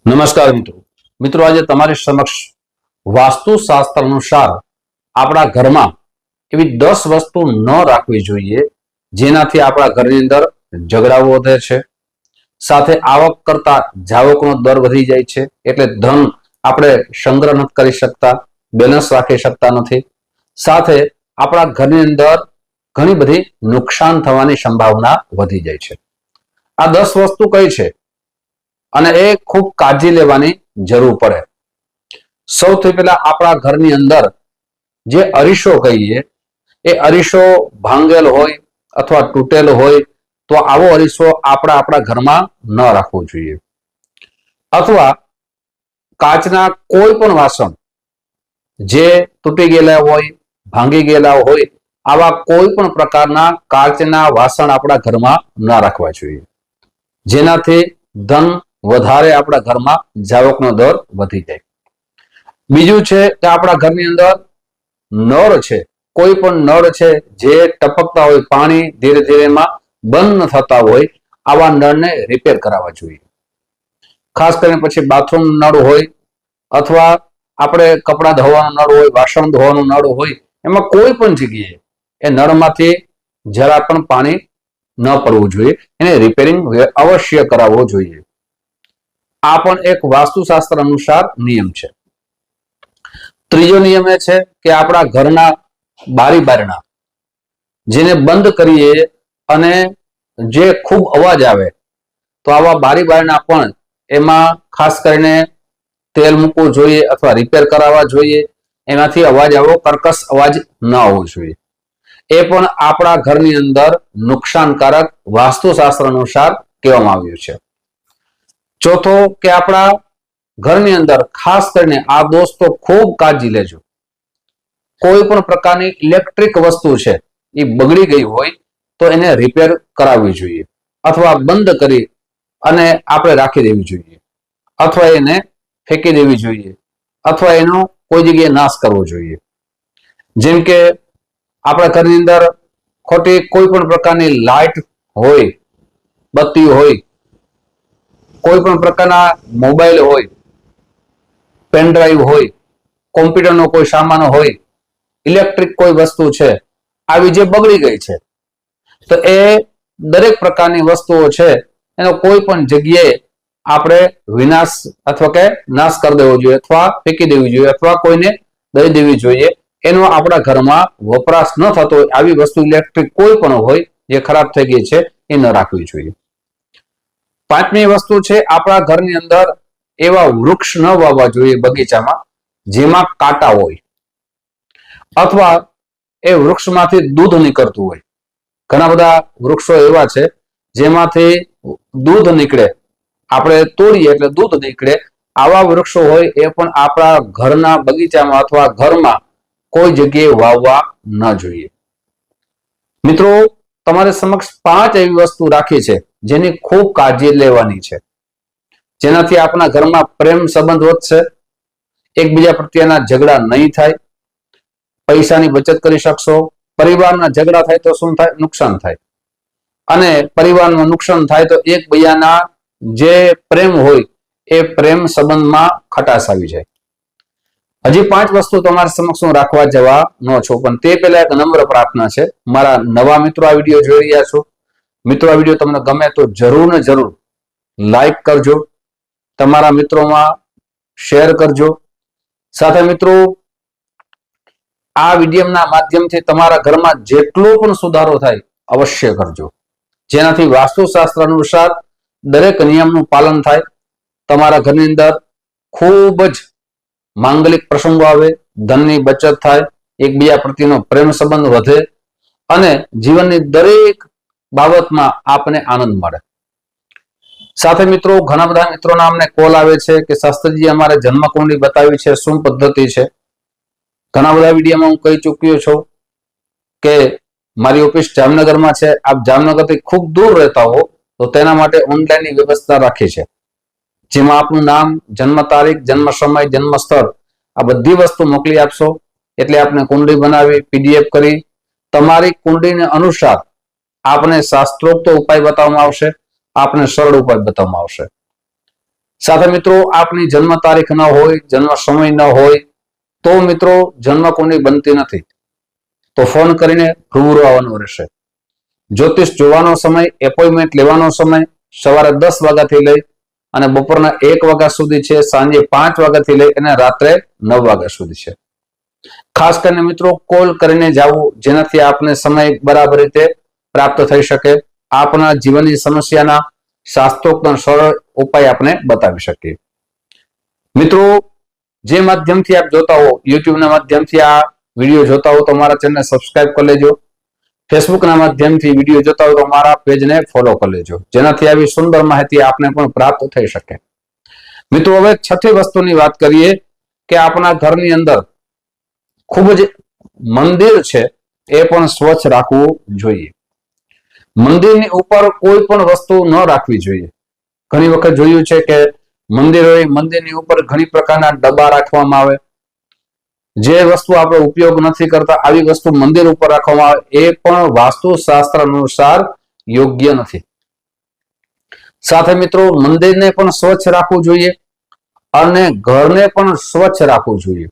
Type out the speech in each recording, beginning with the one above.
નમસ્કાર મિત્રો આજે તમારી સમક્ષ વાસ્તુશાસ્ત્ર અનુસાર આપણા ઘરમાં એવી 10 વસ્તુ ન રાખવી જોઈએ જેનાથી આપણા ઘરની અંદર ઝઘડાઓ વધે છે, સાથે આવક કરતા જાવકનો દર વધી જાય છે, એટલે ધન આપણે સંગ્રહ નથી કરી શકતા, બેલેન્સ રાખી શકતા નથી, સાથે આપણા ઘરની અંદર ઘણી બધી નુકસાન થવાની સંભાવના વધી જાય છે। આ 10 વસ્તુ કઈ છે અને એ ખૂબ કાળજી લેવાની જરૂર પડે। સૌથી પહેલા આપણા ઘરની અંદર જે અરીસો કહીએ એ અરીસો ભાંગેલો હોય અથવા તૂટેલો હોય તો આવો અરીસો આપણા ઘરમાં ન રાખવો જોઈએ। અથવા કાચના કોઈ પણ વાસણ જે તૂટી ગયેલા હોય, ભાંગી ગયેલા હોય, આવા કોઈ પણ પ્રકારના કાચના વાસણ આપણા ઘરમાં ન રાખવા જોઈએ, જેનાથી ધન વધારે આપણા ઘરમાં જાવકનો દર વધી જાય। બીજું છે કે આપણા ઘરની અંદર નળ છે, કોઈ પણ નળ છે જે ટપકતા હોય, પાણી ધીરે ધીરેમાં બંધ ન થતા હોય, આવા નળને રિપેર કરાવવા જોઈએ। ખાસ કરીને પછી બાથરૂમ નળ હોય અથવા આપણે કપડાં ધોવાનો નળ હોય, વાસણ ધોવાનો નળ હોય, એમાં કોઈ પણ જગ્યાએ એ નળમાંથી જરા પણ પાણી ન પડવું જોઈએ, એને રિપેરિંગ અવશ્ય કરાવવો જોઈએ। આ પણ એક વાસ્તુશાસ્ત્ર અનુસાર નિયમ છે। ત્રીજો નિયમ એ છે કે આપણા ઘરના બારી બારણા જેને બંધ કરીએ અને જે ખૂબ અવાજ આવે તો આવા બારી બારણા પણ એમાં ખાસ કરીને તેલ મૂકવું જોઈએ અથવા રિપેર કરાવવા જોઈએ, એનાથી અવાજ આવો કર્કશ અવાજ ન આવવો જોઈએ। એ પણ આપણા ઘરની અંદર નુકસાનકારક વાસ્તુશાસ્ત્ર અનુસાર કહેવામાં આવ્યું છે। ચોથો કે આપણા ઘરની અંદર ખાસ કરીને આ દોસ્તો ખૂબ કાળજી લેજો, કોઈ પણ પ્રકારની ઇલેક્ટ્રિક વસ્તુ છે એ બગડી ગઈ હોય તો એને રિપેર કરાવવી જોઈએ અથવા બંધ કરી અને આપણે રાખી દેવી જોઈએ, અથવા એને ફેંકી દેવી જોઈએ, અથવા એનો કોઈ જગ્યાએ નાશ કરવો જોઈએ। જેમ કે આપણા ઘરની અંદર ખોટી કોઈ પણ પ્રકારની લાઇટ હોય, બત્તી હોય, કોઈ પણ પ્રકારના મોબાઈલ હોય, પેન ડ્રાઈવ હોય, કોમ્પ્યુટરનો કોઈ સામાન હોય, ઇલેક્ટ્રિક કોઈ વસ્તુ છે આવી જે બગડી ગઈ છે તો એ દરેક પ્રકારની વસ્તુઓ છે એનો કોઈ પણ જગ્યાએ આપણે વિનાશ અથવા કે નાશ કરી દેવો જોઈએ અથવા ફેંકી દેવી જોઈએ અથવા કોઈને દઈ દેવી જોઈએ। એનો આપણા ઘરમાં વપરાશ ન થતો હોય આવી વસ્તુ ઇલેક્ટ્રિક કોઈ પણ હોય જે ખરાબ થઈ ગઈ છે એ ન રાખવી જોઈએ। પાંચમી વસ્તુ છે આપણા ઘરની અંદર એવા વૃક્ષ ન વાવવા જોઈએ બગીચામાં જેમાં કાંટા હોય અથવા એ વૃક્ષમાંથી દૂધ નીકળતું હોય। ઘણા બધા વૃક્ષો એવા છે જેમાંથી દૂધ નીકળે, આપણે તોડીએ એટલે દૂધ નીકળે, આવા વૃક્ષો હોય એ પણ આપણા ઘરના બગીચામાં અથવા ઘરમાં કોઈ જગ્યાએ વાવવા ન જોઈએ। મિત્રો તમારે સમક્ષ 5 એવી વસ્તુ રાખી છે જેની ખૂબ કાળજી લેવાની છે, જેનાથી આપણા ઘરમાં પ્રેમ સંબંધ વધશે, એકબીજા પ્રત્યેના ઝઘડા નહીં થાય, પૈસાની બચત કરી શકશો, પરિવારના ઝઘડા થાય તો શું થાય? નુકસાન થાય, અને પરિવારનું નુકસાન થાય તો એકબીજાના જે પ્રેમ હોય એ પ્રેમ સંબંધમાં ખટાશ આવી જાય। હજી 5 વસ્તુ તમારા સમક્ષ હું રાખવા જવા ન છું, પણ તે પહેલા એક નમ્ર પ્રાર્થના છે, મારા નવા મિત્રો આ વિડીયો જોઈ રહ્યા છો, મિત્રો આ વિડીયો તમને ગમે તો જરૂર ને જરૂર લાઈક કરજો, તમારા મિત્રોમાં શેર કરજો, સાથે મિત્રો આ વિડીયોના માધ્યમથી તમારા ઘરમાં જેટલો પણ સુધારો થાય અવશ્ય કરજો, જેનાથી વાસ્તુશાસ્ત્ર અનુસાર દરેક નિયમનું પાલન થાય, તમારા ઘરની અંદર ખૂબ જ માંગલિક પ્રસંગો આવે, ધનની બચત થાય, એકબીજા પ્રત્યેનો પ્રેમ સંબંધ વધે અને જીવનની દરેક બાબતમાં આપને આનંદ મળે। સાથે મિત્રો ઘણા બધા મિત્રોના અમને કોલ આવે છે કે શાસ્ત્રીજી અમારે જન્મકુંડળી બતાવી છે, શું પદ્ધતિ છે? ઘણા બધા વિડીયોમાં હું કહી ચૂક્યો છું કે મારી ઓફિસ જામનગરમાં છે, આપ જામનગરથી ખૂબ દૂર રહેતા હો તો તેના માટે ઓનલાઈનની વ્યવસ્થા રાખી છે, જેમાં આપનું નામ, જન્મ તારીખ, જન્મ સમય, જન્મ સ્થળ આ બધી વસ્તુ મોકલી આપશો એટલે આપને કુંડળી બનાવી પીડીએફ કરી તમારી કુંડળીને અનુસાર આપને શાસ્ત્રોક્ત ઉપાય બતાવવામાં આવશે, આપને સરળ ઉપાય બતાવવામાં આવશે। સાથે મિત્રો આપની જન્મ તારીખ ન હોય, જન્મ સમય ન હોય તો મિત્રો જન્મ કુંડળી બનતી નથી. તો ફોન કરીને રૂબરૂ આવવાનું રહેશે. જ્યોતિષ જોવાનો સમય, એપોઇન્ટમેન્ટ લેવાનો સમય સવારે 10 વાગ્યાથી લઈ અને બપોરના 1 વાગ્યા સુધી છે, સાંજે 5 વાગ્યાથી લઈ અને રાત્રે 9 વાગ્યા સુધી છે. ખાસ કરીને મિત્રો કોલ કરીને જવું, જેનાથી આપને સમય બરાબર રીતે પ્રાપ્ત થઈ શકે. આપના જીવનની સમસ્યાના શાસ્ત્રોક્ત સરળ ઉપાય આપણે બતાવી શકીએ. મિત્રો, જે માધ્યમથી આપ જોતા હો, યુટ્યુબના માધ્યમથી આ વિડીયો જોતા હો તો મારા ચેનલને સબસ્ક્રાઇબ કરી લેજો. ફેસબુકના માધ્યમથી વિડીયો જોતા હો તો મારા પેજને ફોલો કરી લેજો, જેનાથી આવી સુંદર માહિતી આપને પણ પ્રાપ્ત થઈ શકે. મિત્રો, હવે છઠ્ઠી વસ્તુની વાત કરીએ કે આપણા ઘરની અંદર ખૂબ જ મંદિર છે એ પણ સ્વચ્છ રાખવું જોઈએ. મંદિરની ઉપર કોઈ પણ વસ્તુ ન રાખવી જોઈએ. ઘણી વખત જોયું છે કે મંદિર હોય, મંદિરની ઉપર ઘણી પ્રકારના ડબ્બા રાખવામાં આવે. જે વસ્તુ આપણે ઉપયોગ નથી કરતા આવી વસ્તુ મંદિર ઉપર રાખવામાં આવે એ પણ વાસ્તુશાસ્ત્ર અનુસાર યોગ્ય નથી. સાથે મિત્રો મંદિરને પણ સ્વચ્છ રાખવું જોઈએ અને ઘરને પણ સ્વચ્છ રાખવું જોઈએ.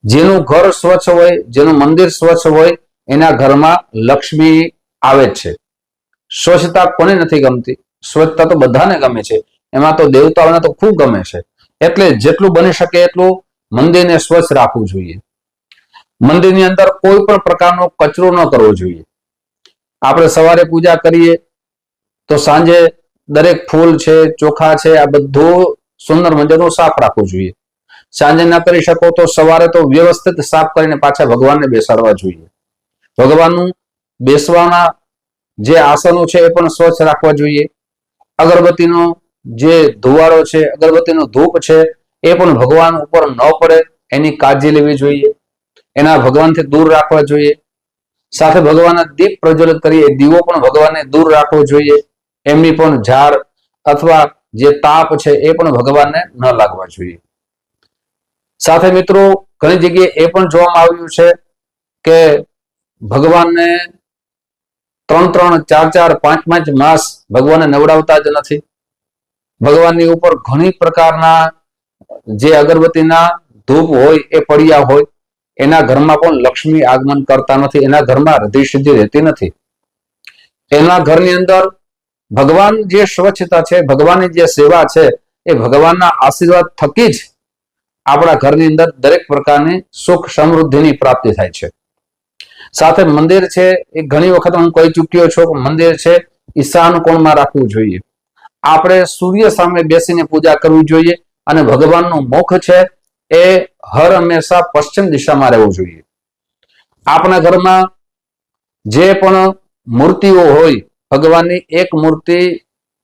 જેનું ઘર સ્વચ્છ હોય, જેનું મંદિર સ્વચ્છ હોય એના ઘરમાં લક્ષ્મી આવે છે. સ્વચ્છતા કોને નથી ગમતી? સ્વચ્છતા તો બધાને ગમે છે, એમાં તો દેવતાઓને તો ખૂબ ગમે છે. એટલે જેટલું બની શકે એટલું મંદિરને સ્વચ્છ રાખવું જોઈએ. મંદિરની અંદર કોઈ પણ પ્રકારનો કચરો ન કરવો જોઈએ. આપણે સવારે પૂજા કરીએ તો સાંજે દરેક ફૂલ છે, ચોખા છે, આ બધું સુંદર મજાનું સાફ રાખવું જોઈએ. સાંજે ના કરી શકો તો સવારે તો વ્યવસ્થિત સાફ કરીને પાછા ભગવાનને બેસાડવા જોઈએ. ભગવાનનું બેસવાના જે આસનો છે એ પણ સ્વચ્છ રાખવા જોઈએ. અગરબત્તીનો જે ધુવાળો છે, અગરબત્તીનો ધૂપ છે એ પણ ભગવાન ઉપર ન પડે એની કાળજી લેવી જોઈએ. એના ભગવાનથી દૂર રાખવા જોઈએ. સાથે ભગવાનના દીપ પ્રજ્વલિત કરી એ દીવો પણ ભગવાનને દૂર રાખવો જોઈએ. એમની પણ ઝાડ અથવા જે તાપ છે એ પણ ભગવાનને ન લાગવા જોઈએ. સાથે મિત્રો ઘણી જગ્યાએ એ પણ જોવામાં આવ્યું છે કે ભગવાનને 3-3, 4-4, 5-5 માસ ભગવાનને નવડાવતા જ નથી. ભગવાનની ઉપર ઘણી પ્રકારના જે અગરબત્તીના ધૂપ હોય એ પડ્યા હોય, એના ઘરમાં પણ લક્ષ્મી આગમન કરતા નથી. એના ઘરમાં હૃદય સિદ્ધિ રહેતી નથી. એના ઘરની અંદર ભગવાન જે સ્વચ્છતા છે, ભગવાનની જે સેવા છે એ ભગવાનના આશીર્વાદ થકી જ આપણા ઘરની અંદર દરેક પ્રકારની સુખ સમૃદ્ધિની પ્રાપ્તિ થાય છે. સાથે મંદિર છે એ ઘણી વખત હું કહી ચૂક્યો છું કે મંદિર છે ઈશાન કોણમાં રાખવું જોઈએ. આપણે સૂર્ય સામે બેસીને પૂજા કરવી જોઈએ અને ભગવાનનું મુખ છે એ હર હંમેશા પશ્ચિમ દિશામાં રહેવું જોઈએ. આપણા ઘરમાં જે પણ મૂર્તિઓ હોય, ભગવાનની એક મૂર્તિ,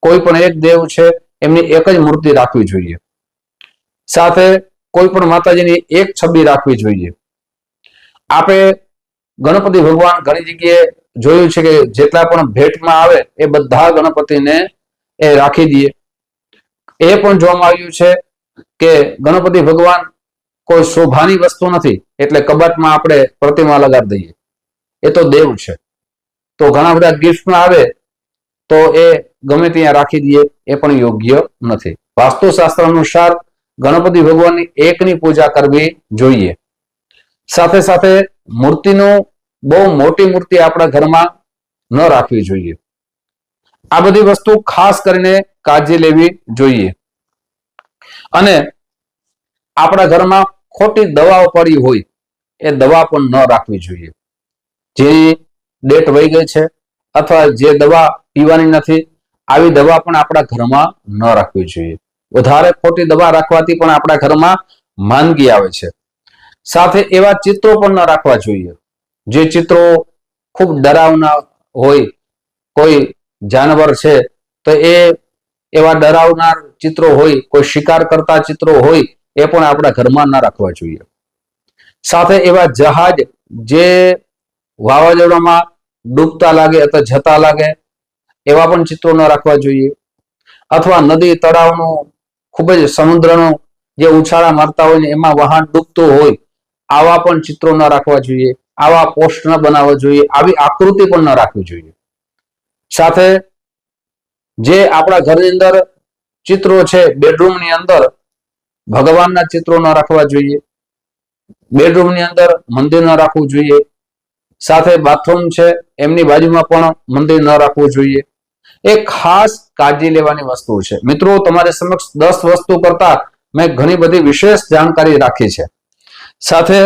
કોઈ પણ એક દેવ છે એમની એક જ મૂર્તિ રાખવી જોઈએ. સાથે કોઈ પણ માતાજીની એક છબી રાખવી જોઈએ. આપણે ગણપતિ ભગવાન ઘણી જગ્યાએ જોયું છે કે જેટલા પણ ભેટમાં આવે એ બધા ગણપતિને એ રાખી દઈએ. એ પણ જોવામાં આવ્યું છે કે ગણપતિ ભગવાન કોઈ શોભાની વસ્તુ નથી એટલે કબાટમાં આપણે પ્રતિમા લગાડી દઈએ. એ તો દેવ છે. તો ઘણા બધા ગિફ્ટમાં આવે તો એ ગમે ત્યાં રાખી દઈએ, એ પણ યોગ્ય નથી. વાસ્તુશાસ્ત્ર અનુસાર ગણપતિ ભગવાનની એકની પૂજા કરવી જોઈએ. સાથે સાથે મૂર્તિનું બહુ મોટી મૂર્તિ આપણા ઘરમાં ન રાખવી જોઈએ. આ બધી વસ્તુ ખાસ કરીને કાળજી લેવી જોઈએ. અને આપણા ઘરમાં ખોટી દવાઓ પડી હોય એ દવા પણ ન રાખવી જોઈએ. જે ડેટ વહી ગઈ છે અથવા જે દવા પીવાની નથી, આવી દવા પણ આપણા ઘરમાં ન રાખવી જોઈએ. વધારે ખોટી દવા રાખવાથી પણ આપણા ઘરમાં માંદગી આવે છે. સાથે એવા ચિત્રો પણ ન રાખવા જોઈએ જે ચિત્રો ખૂબ ડરાવના હોય. કોઈ જાનવર છે તો એ એવા ડરાવનાર ચિત્રો હોય, કોઈ શિકાર કરતા ચિત્રો હોય એ પણ આપણા ઘરમાં ન રાખવા જોઈએ. સાથે એવા જહાજ જે વાવાઝોડામાં ડૂબતા લાગે અથવા જતા લાગે એવા પણ ચિત્રો ન રાખવા જોઈએ. અથવા નદી તળાવનું ખૂબ જ સમુદ્રનો જે ઉછાળા મારતા હોય ને એમાં વાહન ડૂબતું હોય આવા પણ ચિત્રો ન રાખવા જોઈએ. આવા પોસ્ટ ન બનાવવા જોઈએ. આવી આકૃતિ પણ ન રાખવી જોઈએ. સાથે જે આપણા ઘરની અંદર ચિત્રો છે બેડરૂમની અંદર ભગવાનના ચિત્રો ન રાખવા જોઈએ, બેડરૂમની અંદર મંદિર ન રાખવું જોઈએ, સાથે બાથરૂમ છે એમની બાજુમાં પણ મંદિર ન રાખવું જોઈએ. એ ખાસ કાળજી લેવાની વસ્તુ છે. મિત્રો, તમારી સમક્ષ 10 વસ્તુ કરતા મેં ઘણી બધી વિશેષ જાણકારી રાખી છે. સાથે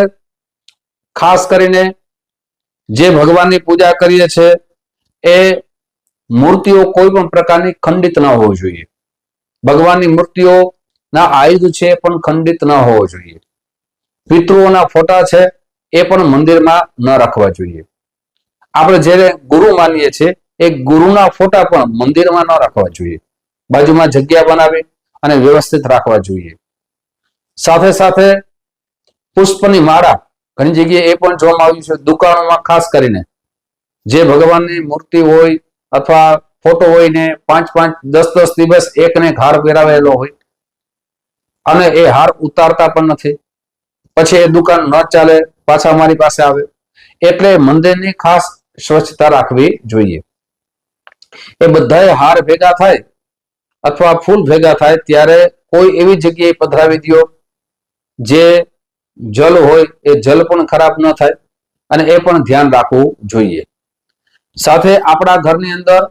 ખાસ કરીને જે ભગવાનની પૂજા કરીએ છીએ એ મૂર્તિઓ કોઈ પણ પ્રકારની ખંડિત ન હોવી જોઈએ. ભગવાનની મૂર્તિઓના આયુધ છે પણ ખંડિત ન હોવો જોઈએ. પિતૃઓના ફોટા છે એ પણ મંદિરમાં ન રાખવા જોઈએ. આપણે જ્યારે ગુરુ માનીએ છીએ એ ગુરુના ફોટા પણ મંદિરમાં ન રાખવા જોઈએ. બાજુમાં જગ્યા બનાવી અને વ્યવસ્થિત રાખવા જોઈએ. સાથે સાથે પુષ્પની માળા ઘણી જગ્યાએ એ પણ જોવામાં આવ્યું છે, દુકાનોમાં ખાસ કરીને જે ભગવાનની મૂર્તિ હોય અથવા ફોટો હોય ને 5-5, 10-10 દિવસ એકને એક હાર પહેરાવેલો હોય અને એ હાર ઉતારતા પણ નથી, પછી એ દુકાન ન ચાલે, પાછા અમારી પાસે આવે. એટલે મંદિરની ખાસ સ્વચ્છતા રાખવી જોઈએ. એ બધાએ હાર ભેગા થાય અથવા ફૂલ ભેગા થાય ત્યારે કોઈ એવી જગ્યાએ પધરાવી દો જે જલ હોય એ જલ પણ ખરાબ ન થાય અને એ પણ ધ્યાન રાખવું જોઈએ. સાથે આપણા ઘરની અંદર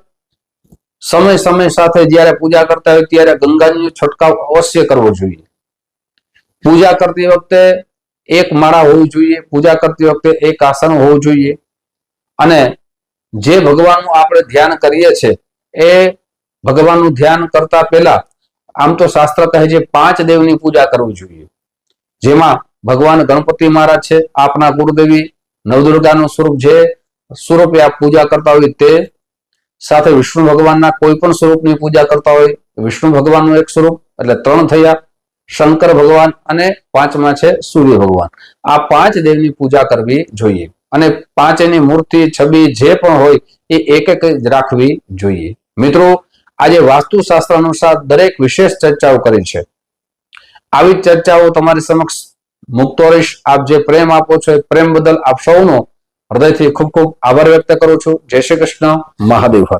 સમય સાથે જ્યારે પૂજા કરતા હોય ત્યારે ગંગાજીનો છંટકાવ અવશ્ય કરવો જોઈએ. પૂજા કરતી વખતે એક માળા હોવી જોઈએ, પૂજા કરતી વખતે એક આસન હોવું જોઈએ અને જે ભગવાનનું આપણે ધ્યાન કરીએ છીએ એ ભગવાનનું ધ્યાન કરતા પહેલા આમ તો શાસ્ત્ર કહે છે 5 દેવની પૂજા કરવી જોઈએ, જેમાં ભગવાન ગણપતિ મહારાજ છે, આપના ગુરુદેવી નવદુર્ગાનું સ્વરૂપ જે સ્વરૂપે આપ પૂજા કરતા હોય તે, સાથે વિષ્ણુ ભગવાનના કોઈ પણ સ્વરૂપની પૂજા કરતા હોય વિષ્ણુ ભગવાનનું એક સ્વરૂપ એટલે 3 થયા, શંકર ભગવાન અને 5મા છે સૂર્ય ભગવાન. આ 5 દેવની પૂજા કરવી જોઈએ અને 5ની મૂર્તિ છબી જે પણ હોય એ એક જ રાખવી જોઈએ. મિત્રો, આજે વાસ્તુશાસ્ત્ર અનુસાર દરેક વિશેષ ચર્ચાઓ કરી છે. આવી ચર્ચાઓ તમારી સમક્ષ મૂકતો રહીશ. આપ જે પ્રેમ આપો છો એ પ્રેમ બદલ આપ સૌનો હૃદયથી ખૂબ ખૂબ આભાર વ્યક્ત કરું છું. જય શ્રી કૃષ્ણ. મહાદેવ હર.